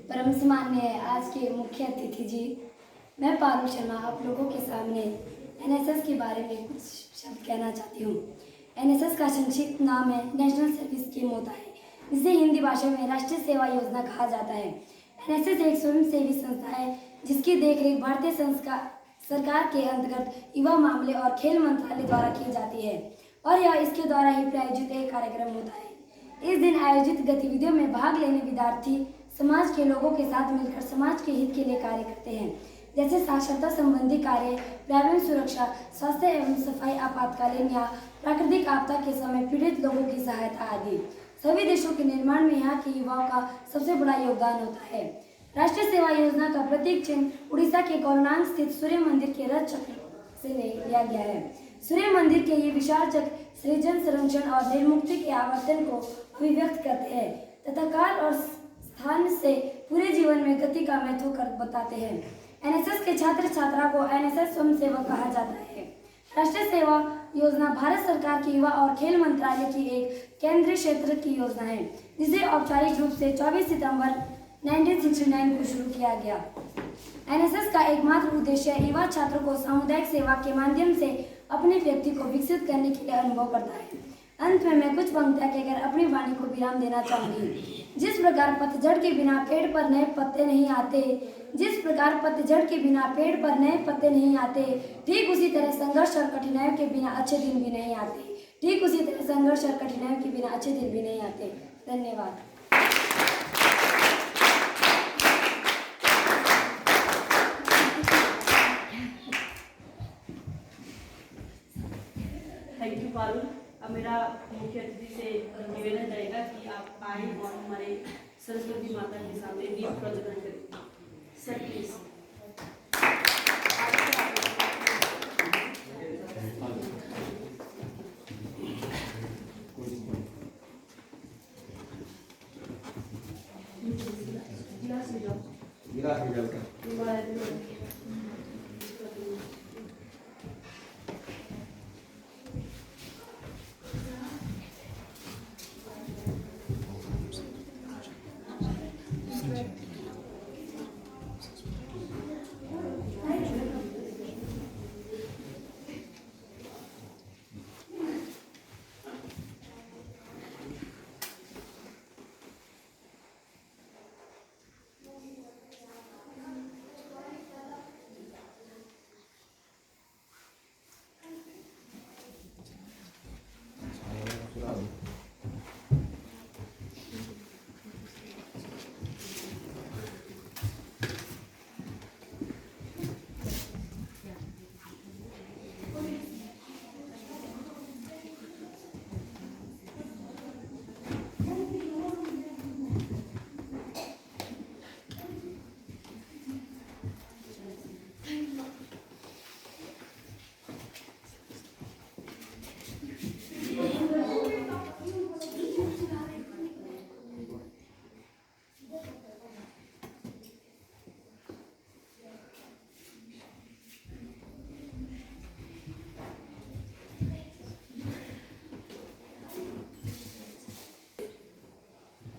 परम सम्माननीय आज के मुख्य अतिथि जी, मैं पारुल शर्मा आप लोगों के सामने एनएसएस के बारे में कुछ शब्द कहना चाहती हूँ। एनएसएस का संक्षिप्त नाम है नेशनल सर्विस स्कीम होता है, जिसे हिंदी भाषा में राष्ट्रीय सेवा योजना कहा जाता है। एनएसएस एक स्वयंसेवी संस्था है जिसकी देखरेख भारतीय सरकार के अंतर्गत युवा मामले और खेल मंत्रालय द्वारा की जाती है और यह इसके द्वारा ही प्रायोजित एक कार्यक्रम होता है। इस दिन आयोजित गतिविधियों में भाग लेने विद्यार्थी समाज के लोगों के साथ मिलकर समाज के हित के लिए कार्य करते हैं, जैसे साक्षरता संबंधी कार्य, पर्यावरण सुरक्षा, स्वास्थ्य एवं सफाई, आपातकालीन या प्राकृतिक आपदा के समय पीड़ित लोगों की सहायता आदि। सभी देशों के निर्माण में यहाँ के युवाओं का सबसे बड़ा योगदान होता है। राष्ट्रीय सेवा योजना का प्रतीक चिन्ह उड़ीसा के कोलनांग स्थित सूर्य मंदिर के रथ चक्र से लिया गया है। सूर्य मंदिर के ये विशाल चक्र सृजन, संरक्षण और निर्मुक्ति के आवर्तन को अभिव्यक्त करते हैं तथा काल और स्थान से पूरे जीवन में गति का महत्व कर बताते हैं। एनएसएस के छात्र छात्रा को एनएसएस स्वयंसेवक कहा जाता है। राष्ट्रीय सेवा योजना भारत सरकार की युवा और खेल मंत्रालय की एक केंद्रीय क्षेत्र की योजना है, जिसे औपचारिक रूप से 24 सितंबर 1969 को शुरू किया गया। एनएसएस का एकमात्र उद्देश्य युवा छात्रों को सामुदायिक सेवा के माध्यम से अपने व्यक्ति को विकसित करने के लिए अनुभव करता है। अंत में मैं कुछ पंक्तियां कहकर अपनी वाणी को विराम देना चाहूंगी। जिस प्रकार पतझड़ के बिना पेड़ पर नए पत्ते नहीं आते, जिस प्रकार पतझड़ के बिना पेड़ पर नए पत्ते नहीं आते, ठीक उसी तरह संघर्ष और कठिनाइयों के बिना अच्छे दिन भी नहीं आते। ठीक उसी तरह संघर्ष और कठिनाइयों के बिना अच्छे दिन भी नहीं आते। धन्यवाद। Thank you Parul. अब मेरा मुख्य अतिथि से निवेदन रहेगा कि आप आए और हमारे सरस्वती माता के सामने दीप प्रज्वलन करें। Sir please.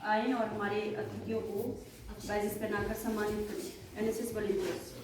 आए और हमारे अतिथियों को बैजेस पहनाकर सम्मानित करें। NSS volunteers.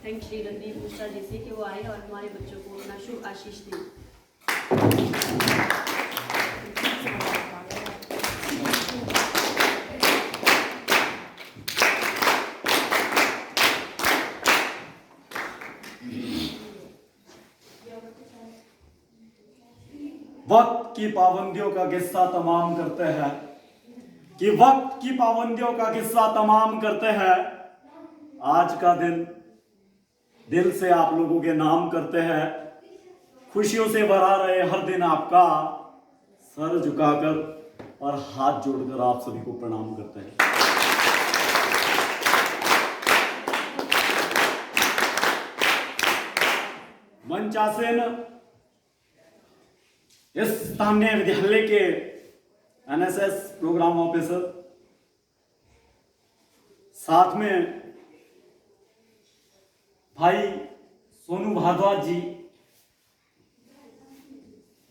Thank Shri Randeep Mishra ji से कि वो आए और हमारे बच्चों को अपना शुभ आशीष दें। वक्त की पाबंदियों का किस्सा तमाम करते हैं कि वक्त की पाबंदियों का किस्सा तमाम करते हैं। आज का दिन दिल से आप लोगों के नाम करते हैं। खुशियों से भरा रहे हर दिन आपका। सर झुकाकर और हाथ जोड़कर आप सभी को प्रणाम करते हैं। मंचासीन इस स्थानीय विद्यालय के एनएसएस प्रोग्राम ऑफिसर, साथ में भाई सोनू भारद्वाज जी,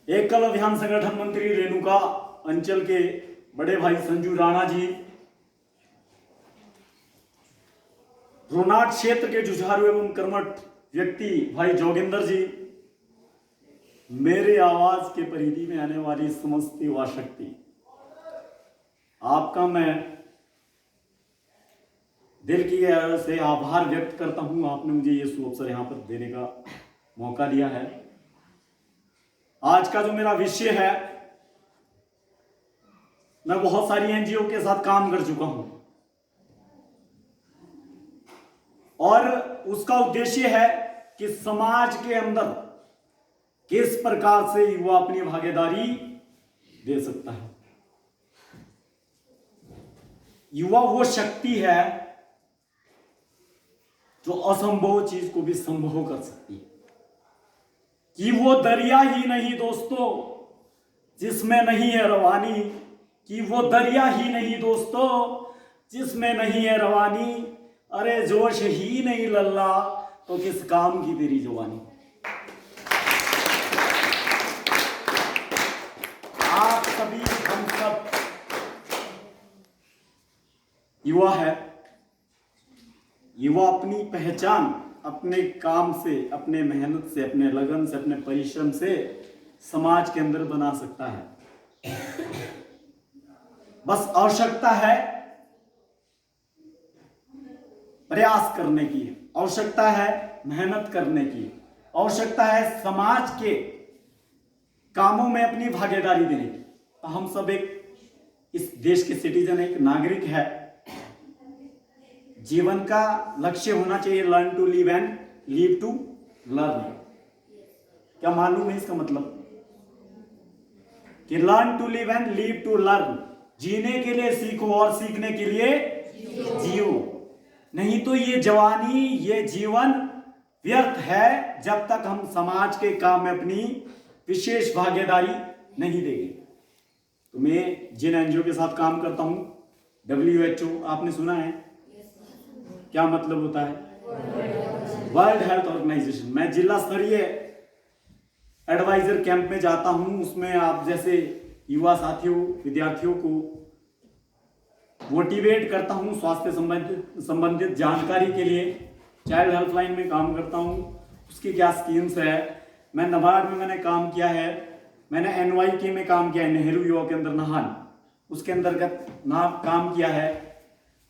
एकल अभियान संगठन मंत्री रेणुका अंचल के बड़े भाई संजू राणा जी, रोनाट क्षेत्र के जुझारू एवं कर्मठ व्यक्ति भाई जोगिंदर जी, मेरे आवाज के परिधि में आने वाली समस्त युवा शक्ति, आपका मैं दिल की गहराई से आभार व्यक्त करता हूं। आपने मुझे ये सुअवसर यहां पर देने का मौका दिया है। आज का जो मेरा विषय है, मैं बहुत सारी एनजीओ के साथ काम कर चुका हूं और उसका उद्देश्य है कि समाज के अंदर किस प्रकार से युवा अपनी भागीदारी दे सकता है। युवा वो शक्ति है जो असंभव चीज को भी संभव कर सकती है, कि वो दरिया ही नहीं दोस्तों जिसमें नहीं है रवानी, कि वो दरिया ही नहीं दोस्तों जिसमें नहीं है रवानी, अरे जोश ही नहीं लल्ला तो किस काम की तेरी जवानी। आप सभी हम सब युवा है। युवा अपनी पहचान अपने काम से, अपने मेहनत से, अपने लगन से, अपने परिश्रम से समाज के अंदर बना सकता है। बस आवश्यकता है प्रयास करने की, आवश्यकता है मेहनत करने की, आवश्यकता है समाज के कामों में अपनी भागीदारी देने की। तो हम सब एक इस देश के सिटीजन, एक नागरिक है। जीवन का लक्ष्य होना चाहिए learn to live and live to learn. क्या मालूम है इसका मतलब? कि learn to live and live to learn, जीने के लिए सीखो और सीखने के लिए जियो। नहीं तो ये जवानी, ये जीवन व्यर्थ है जब तक हम समाज के काम में अपनी विशेष भागीदारी नहीं देंगे। तो मैं जिन एनजीओ के साथ काम करता हूं, WHO आपने सुना है, क्या मतलब होता है? World Health Organization. मैं जिला स्तरीय एडवाइजर कैंप में जाता हूं, उसमें आप जैसे युवा साथियों, विद्यार्थियों को मोटिवेट करता हूं स्वास्थ्य संबंधित जानकारी के लिए। चाइल्ड हेल्पलाइन में काम करता हूं, उसकी क्या स्कीम्स है। मैं नबार्ड में मैंने काम किया है, मैंने NYK में काम किया है, नेहरू युवा केंद्र नाहन, उसके अंतर्गत काम किया है।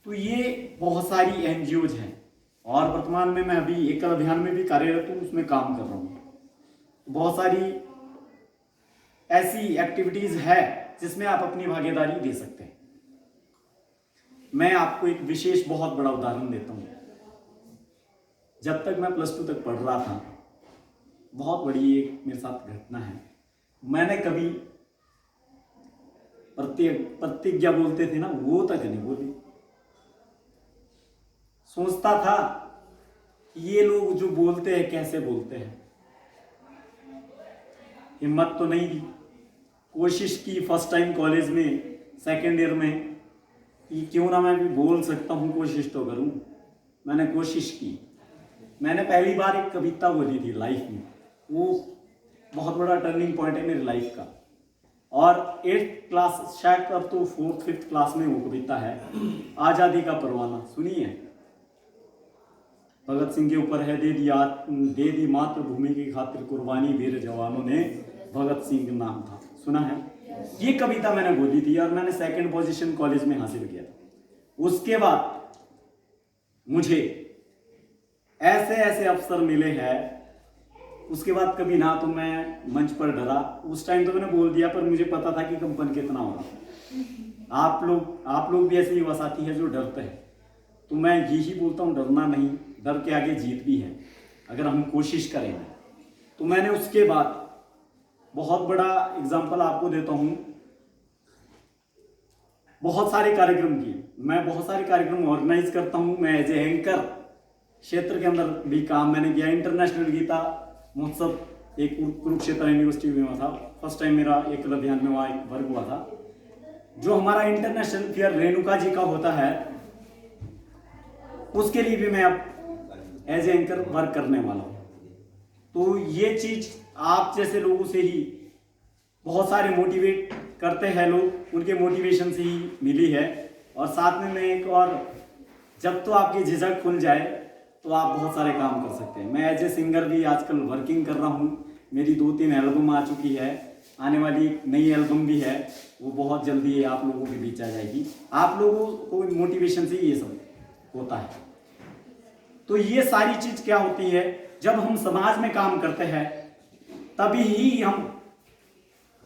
तो ये बहुत सारी एनजीओज हैं और वर्तमान में मैं अभी एकल अभियान में भी कार्यरत हूँ, उसमें काम कर रहा हूँ। बहुत सारी ऐसी एक्टिविटीज है जिसमें आप अपनी भागीदारी दे सकते हैं। मैं आपको एक विशेष बहुत बड़ा उदाहरण देता हूँ। जब तक मैं +2 तक पढ़ रहा था, बहुत बड़ी एक मेरे साथ घटना है। मैंने कभी प्रतिज्ञा बोलते थे ना, वो तक नहीं बोली। सोचता था ये लोग जो बोलते हैं कैसे बोलते हैं। हिम्मत तो नहीं दी, कोशिश की फर्स्ट टाइम कॉलेज में सेकेंड ईयर में कि क्यों ना मैं भी बोल सकता हूँ, कोशिश तो करूँ। मैंने कोशिश की। मैंने पहली बार एक कविता बोली थी लाइफ में, वो बहुत बड़ा टर्निंग पॉइंट है मेरी लाइफ का। और 8th क्लास, शायद अब तो 4th 5th क्लास में वो कविता है, आज़ादी का परवाना। सुनिए, भगत सिंह के ऊपर है, दे दी मातृभूमि की खातिर कुर्बानी, वीर जवानों ने भगत सिंह नाम था। सुना है? ये कविता मैंने बोली थी और मैंने 2nd पोजीशन कॉलेज में हासिल किया था। उसके बाद मुझे ऐसे ऐसे अवसर मिले हैं, उसके बाद कभी ना तो मैं मंच पर डरा। उस टाइम तो मैंने बोल दिया, पर मुझे पता था कि कंपन कितना होगा। आप लोग भी ऐसे युवा साथी हैं जो डरते हैं, तो मैं यही बोलता हूँ, डरना नहीं, डर के आगे जीत भी है अगर हम कोशिश करें। तो मैंने उसके बाद बहुत बड़ा एग्जाम्पल आपको देता हूँ। बहुत सारे कार्यक्रम किए, मैं बहुत सारे कार्यक्रम ऑर्गेनाइज करता हूँ। मैं एज ए एंकर क्षेत्र के अंदर भी काम मैंने किया। इंटरनेशनल गीता महोत्सव एक कुरुक्षेत्र यूनिवर्सिटी में हुआ था, फर्स्ट टाइम मेरा एकल अभियान में वहाँ एक वर्ग हुआ था। जो हमारा इंटरनेशनल फेयर रेणुका जी का होता है, उसके लिए भी मैं अब एज ए एंकर वर्क करने वाला हूँ। तो ये चीज आप जैसे लोगों से ही बहुत सारे मोटिवेट करते हैं लोग, उनके मोटिवेशन से ही मिली है। और साथ में मैं एक और, जब तो आपकी झिझक खुल जाए तो आप बहुत सारे काम कर सकते हैं। मैं एज ए सिंगर भी आजकल वर्किंग कर रहा हूँ। मेरी 2-3 एल्बम आ चुकी है, आने वाली एक नई एल्बम भी है, वो बहुत जल्दी आप लोगों के बीच आ जाएगी। आप लोगों को मोटिवेशन से ये सब होता है। तो ये सारी चीज क्या होती है, जब हम समाज में काम करते हैं तभी ही हम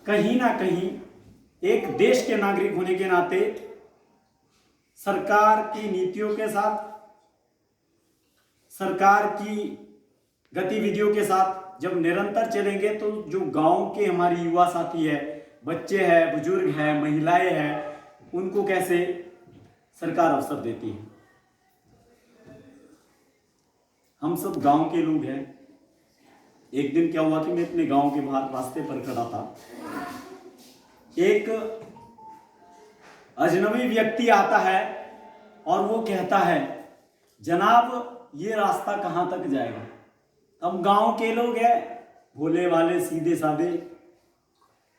कहीं ना कहीं एक देश के नागरिक होने के नाते सरकार की नीतियों के साथ, सरकार की गतिविधियों के साथ जब निरंतर चलेंगे तो जो गांव के हमारे युवा साथी है, बच्चे हैं, बुजुर्ग हैं, महिलाएं हैं, उनको कैसे सरकार अवसर देती है। हम सब गांव के लोग हैं। एक दिन क्या हुआ कि मैं अपने गांव के बाहर रास्ते पर खड़ा था। एक अजनबी व्यक्ति आता है और वो कहता है, जनाब ये रास्ता कहाँ तक जाएगा। हम गांव के लोग हैं, भोले वाले सीधे साधे।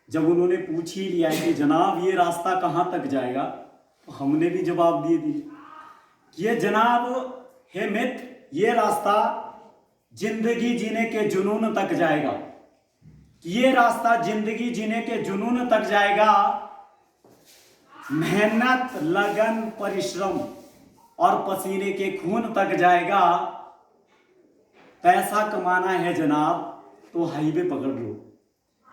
जब उन्होंने पूछ ही लिया कि जनाब ये रास्ता कहाँ तक जाएगा, तो हमने भी जवाब दे दिया, ये जनाब हे मित्र, ये रास्ता जिंदगी जीने के जुनून तक जाएगा। ये रास्ता जिंदगी जीने के जुनून तक जाएगा। मेहनत, लगन, परिश्रम और पसीने के खून तक जाएगा। पैसा कमाना है जनाब तो हाईवे पकड़ लो,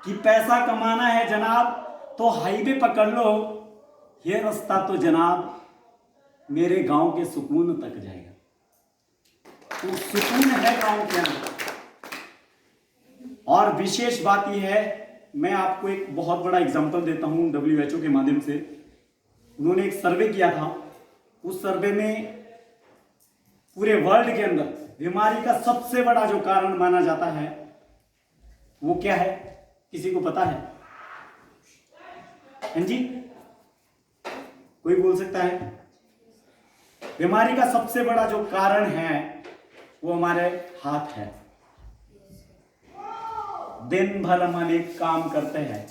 कि पैसा कमाना है जनाब तो हाईवे पकड़ लो। ये रास्ता तो जनाब मेरे गांव के सुकून तक जाएगा। तो सुकून है गांव के अंदर। और विशेष बात यह है, मैं आपको एक बहुत बड़ा एग्जांपल देता हूं WHO के माध्यम से। उन्होंने एक सर्वे किया था। उस सर्वे में पूरे वर्ल्ड के अंदर बीमारी का सबसे बड़ा जो कारण माना जाता है वो क्या है, किसी को पता है? हाँ जी, कोई बोल सकता है? बीमारी का सबसे बड़ा जो कारण है वो हमारे हाथ है। दिन भर हम अनेक काम करते हैं,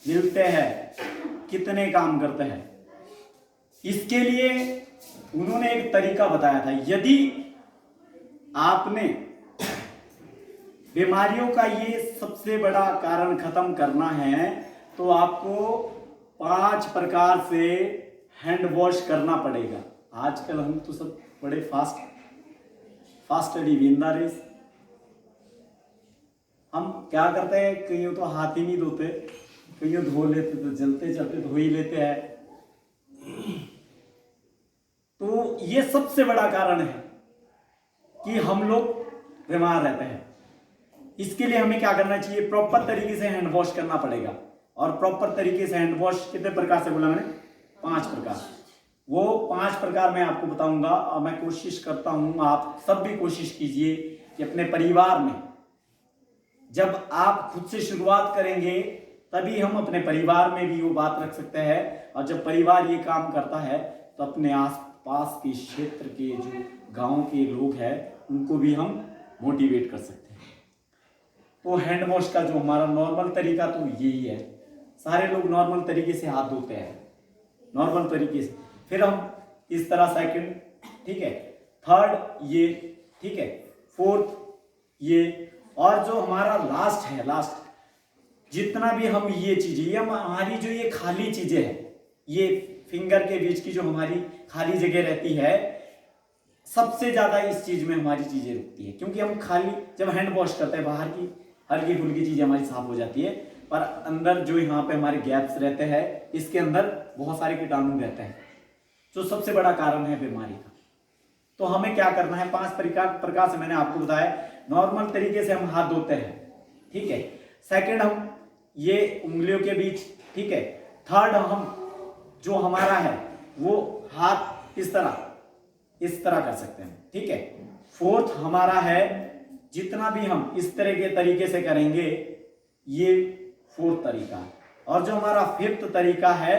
मिलते हैं, कितने काम करते हैं। इसके लिए उन्होंने एक तरीका बताया था। यदि आपने बीमारियों का ये सबसे बड़ा कारण खत्म करना है तो आपको 5 प्रकार से हैंड वॉश करना पड़ेगा। आजकल हम तो सब बड़े फास्ट विंदा रेस। हम क्या करते हैं, कईयों तो हाथ ही नहीं धोते, कईयों धो लेते, तो चलते चलते धो ही लेते हैं। तो ये सबसे बड़ा कारण है कि हम लोग बीमार रहते हैं। इसके लिए हमें क्या करना चाहिए, प्रॉपर तरीके से हैंड वॉश करना पड़ेगा। और प्रॉपर तरीके से हैंड वॉश कितने प्रकार से बोला मैंने? 5 प्रकार। वो 5 प्रकार मैं आपको बताऊंगा। और मैं कोशिश करता हूं, आप सब भी कोशिश कीजिए कि अपने परिवार में, जब आप खुद से शुरुआत करेंगे तभी हम अपने परिवार में भी वो बात रख सकते हैं। और जब परिवार ये काम करता है तो अपने आसपास के क्षेत्र के जो गांव के लोग हैं उनको भी हम मोटिवेट कर सकते हैं। तो हैंड वॉश का जो हमारा नॉर्मल तरीका तो यही है। सारे लोग नॉर्मल तरीके से हाथ धोते हैं, नॉर्मल तरीके से। फिर हम इस तरह सेकंड, ठीक है, थर्ड ये, ठीक है, फोर्थ ये, और जो हमारा लास्ट है, लास्ट जितना भी हम ये चीजें, ये हमारी जो ये खाली चीजें हैं, ये फिंगर के बीच की जो हमारी खाली जगह रहती है, सबसे ज्यादा इस चीज में हमारी चीजें रुकती है। क्योंकि हम खाली जब हैंड वॉश करते हैं, बाहर की हल्की फुल्की चीजें हमारी साफ हो जाती है, पर अंदर जो यहाँ पे हमारे गैप्स रहते हैं, इसके अंदर बहुत सारे कीटाणु रहते हैं, जो सबसे बड़ा कारण है बीमारी का। तो हमें क्या करना है, 5 प्रकार से मैंने आपको बताया। नॉर्मल तरीके से हम हाथ धोते हैं, ठीक है। सेकंड, हम ये उंगलियों के बीच, ठीक है। थर्ड, हम जो हमारा है वो हाथ इस तरह कर सकते हैं, ठीक है। फोर्थ हमारा है, जितना भी हम इस तरह के तरीके से करेंगे, ये फोर्थ तरीका है। और जो हमारा फिफ्थ तरीका है,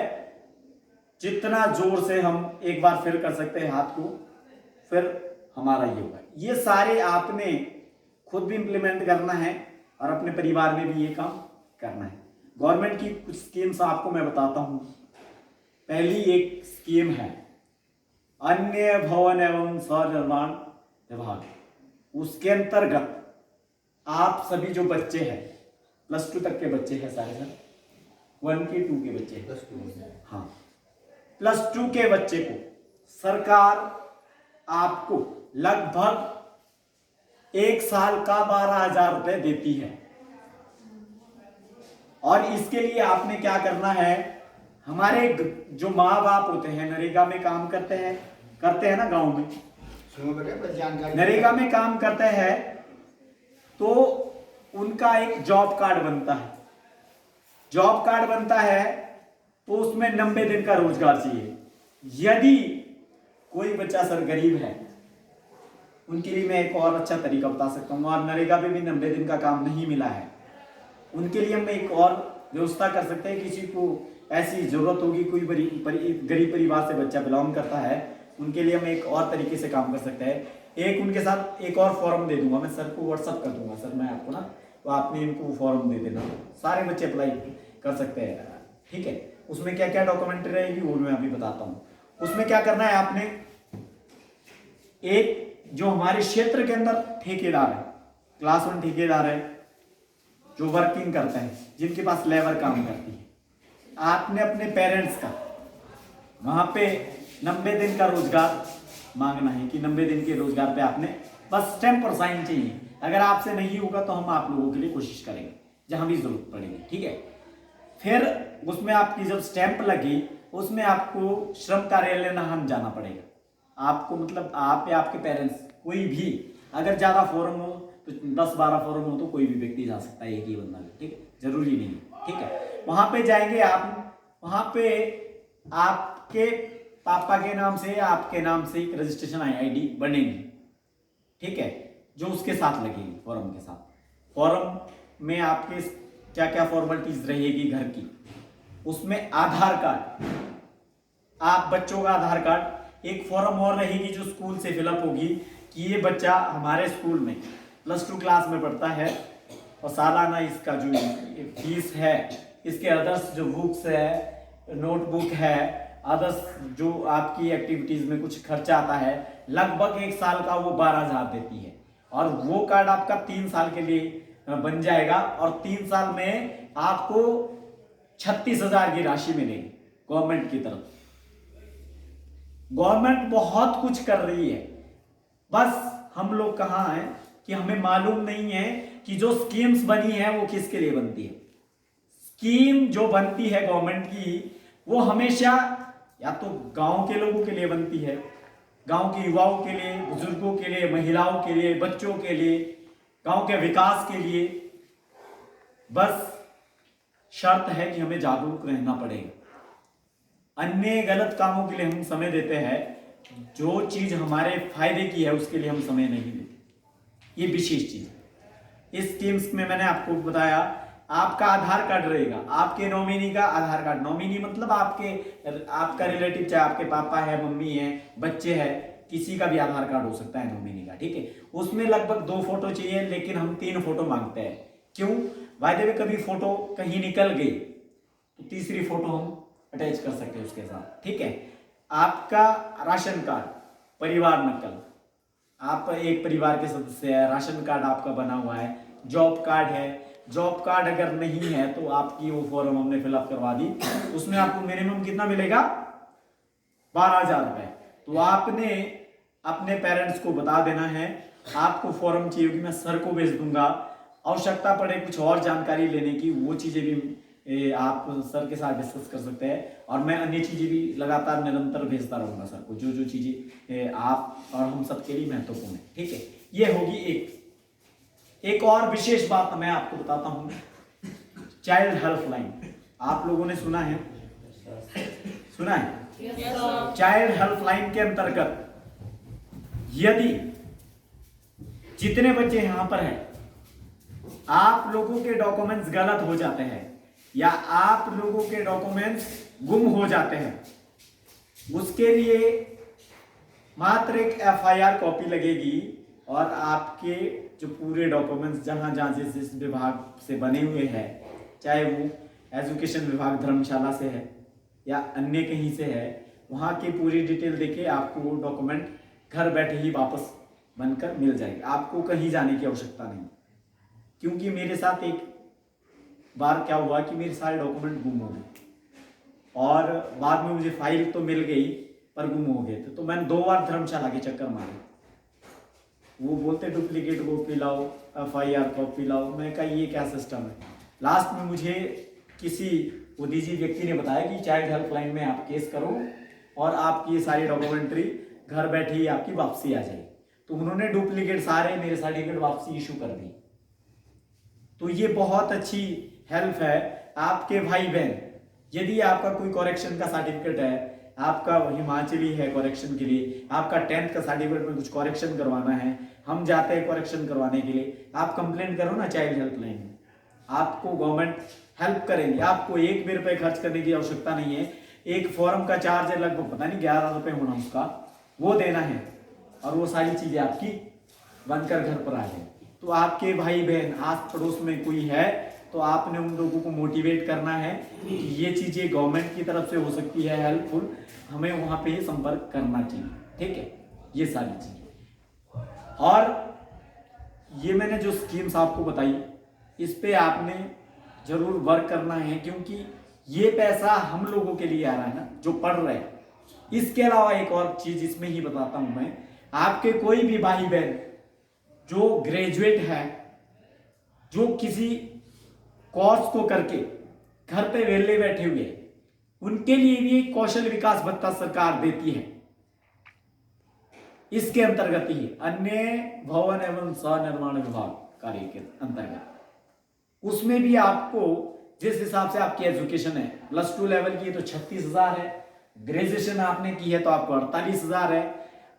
जितना जोर से हम एक बार फिर कर सकते हैं हाथ को, फिर हमारा ये होगा। ये सारे आपने खुद भी इंप्लीमेंट करना है और अपने परिवार में भी ये काम करना है। गवर्नमेंट की कुछ स्कीम्स आपको मैं बताता हूं। पहली एक स्कीम है अन्य भवन एवं निर्माण विभाग, उसके अंतर्गत आप सभी जो बच्चे हैं, +2 तक के बच्चे हैं सारे, सर 1 के 2 के बच्चे, हाँ, +2 के बच्चे को सरकार आपको लगभग 1 साल का 12,000 रुपए देती है। और इसके लिए आपने क्या करना है, हमारे जो माँ बाप होते हैं नरेगा में काम करते हैं ना, गांव में नरेगा में काम करते हैं, तो उनका एक जॉब कार्ड बनता है। जॉब कार्ड बनता है तो उसमें 90 दिन का रोजगार चाहिए। यदि कोई बच्चा सर गरीब है, उनके लिए मैं एक और अच्छा तरीका बता सकता हूँ, और नरेगा में भी 90 दिन का काम नहीं मिला है, उनके लिए हम एक और व्यवस्था कर सकते हैं। किसी को ऐसी जरूरत होगी, कोई गरीब परिवार से बच्चा बिलोंग करता है, उनके लिए हम एक और तरीके से काम कर सकते हैं। एक उनके साथ एक और फॉर्म दे दूंगा, मैं सर को व्हाट्सअप कर दूंगा, सर मैं आपको ना, तो आपने इनको फॉर्म दे देना, सारे बच्चे अप्लाई कर सकते हैं, ठीक है। उसमें क्या क्या डॉक्यूमेंट्री रहेगी वो मैं अभी बताता हूँ। उसमें क्या करना है आपने, एक जो हमारे क्षेत्र के अंदर ठेकेदार है, क्लास 1 ठेकेदार है, जो वर्किंग करते हैं, जिनके पास लेबर काम करती है, आपने अपने पेरेंट्स का वहां पे 90 दिन का रोजगार मांगना है कि 90 दिन के रोजगार पे आपने बस स्टैंप और साइन चाहिए। अगर आपसे नहीं होगा तो हम आप लोगों के लिए कोशिश करेंगे जहां भी जरूरत पड़ेगी, ठीक है। फिर उसमें आपकी जब स्टैंप लगी, उसमें आपको श्रम कार्यालय नाहन जाना पड़ेगा। आपको मतलब आप या आपके पेरेंट्स, कोई भी, अगर ज्यादा फॉर्म हो तो 10-12 फॉर्म हो तो कोई भी व्यक्ति जा सकता है, एक ही बंदा भी, ठीक है, जरूरी नहीं, ठीक है। वहां पे जाएंगे आप, वहां पे आपके पापा के नाम से या आपके नाम से एक रजिस्ट्रेशन ID बनेगी, ठीक है, जो उसके साथ लगेगी फॉर्म के साथ। फॉर्म में आपके क्या क्या फॉर्मेलिटीज रहेगी घर की, उसमें आधार कार्ड, आप बच्चों का आधार कार्ड, एक फॉर्म और रहेगी जो स्कूल से फिलअप होगी कि ये बच्चा हमारे स्कूल में +2 क्लास में पढ़ता है और सालाना इसका जो फीस है, इसके अदर्स जो बुक्स है, नोटबुक है, अदर्स जो आपकी एक्टिविटीज में कुछ खर्चा आता है, लगभग 1 साल का वो 12,000 देती है। और वो कार्ड आपका 3 साल के लिए बन जाएगा और 3 साल में आपको 36,000 की राशि मिलेगी गवर्नमेंट की तरफ। गवर्नमेंट बहुत कुछ कर रही है, बस हम लोग कहाँ हैं कि हमें मालूम नहीं है कि जो स्कीम्स बनी है वो किसके लिए बनती है। स्कीम जो बनती है गवर्नमेंट की, वो हमेशा या तो गांव के लोगों के लिए बनती है, गांव के युवाओं के लिए, बुजुर्गों के लिए, महिलाओं के लिए, बच्चों के लिए, गांव के विकास के लिए। बस शर्त है कि हमें जागरूक रहना पड़ेगा। अन्य गलत कामों के लिए हम समय देते हैं, जो चीज हमारे फायदे की है उसके लिए हम समय नहीं देते। ये विशेष चीज है। इस स्कीम्स में मैंने आपको बताया, आपका आधार कार्ड रहेगा, आपके नॉमिनी का आधार कार्ड, नॉमिनी मतलब आपका रिलेटिव, चाहे आपके पापा है, मम्मी है, बच्चे हैं, किसी का भी आधार कार्ड हो सकता है नॉमिनी का, ठीक है। उसमें लगभग 2 फोटो चाहिए, लेकिन हम 3 फोटो मांगते हैं। क्यों? बाय द वे कभी फोटो कहीं निकल गई तो तीसरी फोटो हम अटैच कर सकते हैं उसके साथ, ठीक है। आपका राशन कार्ड, परिवार नकल, आप एक परिवार के सदस्य है, राशन कार्ड आपका बना हुआ है, जॉब कार्ड है, जॉब कार्ड अगर नहीं है तो आपकी वो फॉर्म हमने फिलअप करवा दी, उसमें आपको मिनिमम कितना मिलेगा, 12,000 रुपए। तो आपने अपने पेरेंट्स को बता देना है, आपको फॉर्म चाहिए होगी, मैं सर को भेज दूंगा। आवश्यकता पड़े कुछ और जानकारी लेने की, वो चीजें भी आप सर के साथ डिस्कस कर सकते हैं, और मैं अन्य चीजें भी लगातार निरंतर भेजता रहूंगा सर को, जो जो चीजें आप और हम सबके लिए महत्वपूर्ण है, ठीक है। ये होगी एक और विशेष बात मैं आपको बताता हूं, चाइल्ड हेल्पलाइन आप लोगों ने सुना है? सुना है? चाइल्ड हेल्पलाइन के अंतर्गत यदि जितने बच्चे यहां पर हैं, आप लोगों के डॉक्यूमेंट्स गलत हो जाते हैं या आप लोगों के डॉक्यूमेंट्स गुम हो जाते हैं, उसके लिए मात्र एक एफआईआर कॉपी लगेगी और आपके जो पूरे डॉक्यूमेंट्स जहां जहां जिस विभाग से बने हुए हैं, चाहे वो एजुकेशन विभाग धर्मशाला से है या अन्य कहीं से है, वहां की पूरी डिटेल देके आपको वो डॉक्यूमेंट घर बैठे ही वापस बनकर मिल जाएगी। आपको कहीं जाने की आवश्यकता नहीं। क्योंकि मेरे साथ एक बार क्या हुआ कि मेरे सारे डॉक्यूमेंट गुम हो गए और बाद में मुझे फाइल तो मिल गई पर गुम हो गए थे। तो मैंने 2 बार धर्मशाला के चक्कर मारे। वो बोलते डुप्लीकेट कॉपी लाओ, एफआईआर कॉपी लाओ। मैं कहा ये क्या सिस्टम है। लास्ट में मुझे किसी बुद्धिजीवी व्यक्ति ने बताया कि चाइल्ड हेल्पलाइन में आप केस करो और आपकी ये सारी डॉक्यूमेंट्री घर बैठे ही आपकी वापसी आ जाएगी। तो उन्होंने डुप्लीकेट सारे मेरे सर्टिफिकेट वापसी इशू कर दी। तो ये बहुत अच्छी हेल्प है आपके भाई बहन। यदि आपका कोई करेक्शन का सर्टिफिकेट है, आपका हिमाचली है करेक्शन के लिए, आपका 10th का सर्टिफिकेट में कुछ करेक्शन करवाना है, हम जाते हैं करेक्शन करवाने के लिए, आप कंप्लेंट करो ना चाइल्ड हेल्पलाइन में, आपको गवर्नमेंट हेल्प करेंगे। आपको 1 भी रुपये खर्च करने की आवश्यकता नहीं है। एक फॉर्म का चार्ज है लगभग पता नहीं 11 रुपये होना उसका, वो देना है और वो सारी चीजें आपकी बनकर घर पर आ जाए। तो आपके भाई बहन आस पड़ोस में कोई है तो आपने उन लोगों को मोटिवेट करना है कि ये चीजें गवर्नमेंट की तरफ से हो सकती है हेल्पफुल, हमें वहां पे संपर्क करना चाहिए। ठीक है, ये सारी चीजें। और ये मैंने जो स्कीम्स आपको बताई इस पे आपने जरूर वर्क करना है, क्योंकि ये पैसा हम लोगों के लिए आ रहा है ना जो पढ़ रहे हैं। इसके अलावा एक और चीज इसमें ही बताता हूं मैं, आपके कोई भी भाई बहन जो ग्रेजुएट है, जो किसी कोर्स को करके घर पे वेले बैठे हुए हैं, उनके लिए भी कौशल विकास भत्ता सरकार देती है। इसके अंतर्गत ही अन्य भवन एवं सनिर्माण विभाग कार्य के अंतर्गत उसमें भी आपको जिस हिसाब से आपकी एजुकेशन है, +2 लेवल की है तो 36,000 है, ग्रेजुएशन आपने की है तो आपको 48,000 है,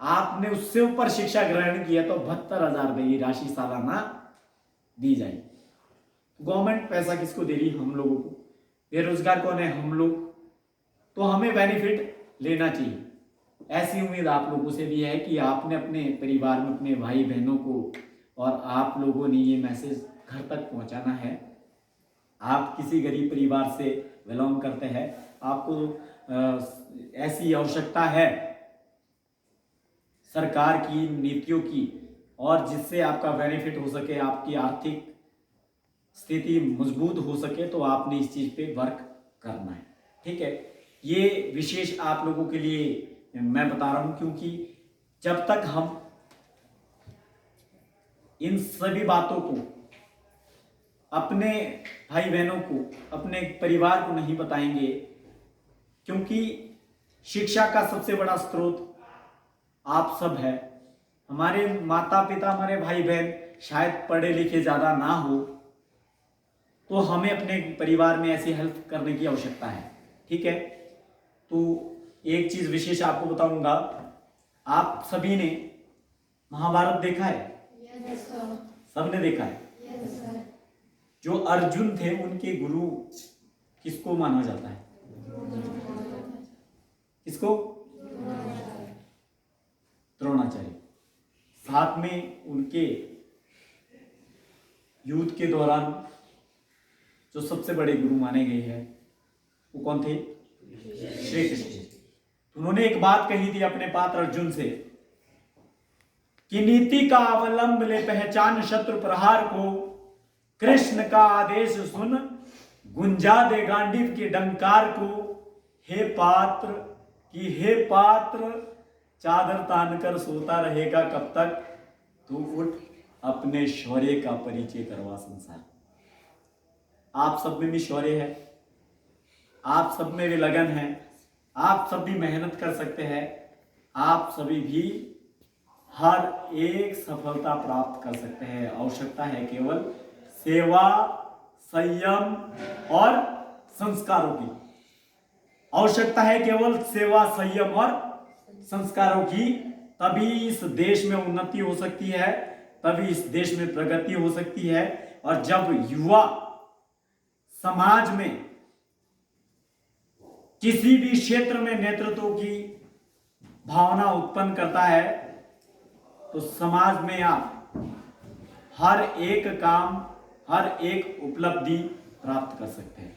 आपने उससे ऊपर शिक्षा ग्रहण की है तो 72,000 रुपए की राशि सालाना दी जाएगी। गवर्नमेंट पैसा किसको दे रही? हम लोगों को। बेरोजगार कौन है? हम लोग। तो हमें बेनिफिट लेना चाहिए। ऐसी उम्मीद आप लोगों से भी है कि आपने अपने परिवार में अपने भाई बहनों को और आप लोगों ने ये मैसेज घर तक पहुंचाना है। आप किसी गरीब परिवार से बिलोंग करते हैं, आपको ऐसी आवश्यकता है सरकार की नीतियों की और जिससे आपका बेनिफिट हो सके, आपकी आर्थिक स्थिति मजबूत हो सके, तो आपने इस चीज पे वर्क करना है। ठीक है, ये विशेष आप लोगों के लिए मैं बता रहा हूं, क्योंकि जब तक हम इन सभी बातों को अपने भाई बहनों को, अपने परिवार को नहीं बताएंगे, क्योंकि शिक्षा का सबसे बड़ा स्रोत आप सब है। हमारे माता पिता, हमारे भाई बहन शायद पढ़े लिखे ज्यादा ना हो, तो हमें अपने परिवार में ऐसी हेल्प करने की आवश्यकता है। ठीक है, तो एक चीज विशेष आपको बताऊंगा, आप सभी ने महाभारत देखा है? सबने देखा है। जो अर्जुन थे उनके गुरु किसको माना जाता है? किसको? द्रोणाचार्य। साथ में उनके युद्ध के दौरान जो सबसे बड़े गुरु माने गए हैं वो कौन थे? श्री कृष्ण। उन्होंने एक बात कही थी अपने पात्र अर्जुन से कि नीति का अवलंब ले पहचान शत्रु प्रहार को, कृष्ण का आदेश सुन गुंजा दे गांडीव के डंकार को, हे पात्र चादर तान कर सोता रहेगा कब तक, तू उठ अपने शौर्य का परिचय करवा संसार। आप सब में भी शौर्य है, आप सब में भी लगन है, आप सब भी मेहनत कर सकते हैं, आप सभी भी हर एक सफलता प्राप्त कर सकते हैं। आवश्यकता है केवल सेवा, संयम और संस्कारों की आवश्यकता है। केवल सेवा, संयम और संस्कारों की, तभी इस देश में उन्नति हो सकती है, तभी इस देश में प्रगति हो सकती है। और जब युवा समाज में किसी भी क्षेत्र में नेतृत्व की भावना उत्पन्न करता है तो समाज में आप हर एक काम, हर एक उपलब्धि प्राप्त कर सकते हैं।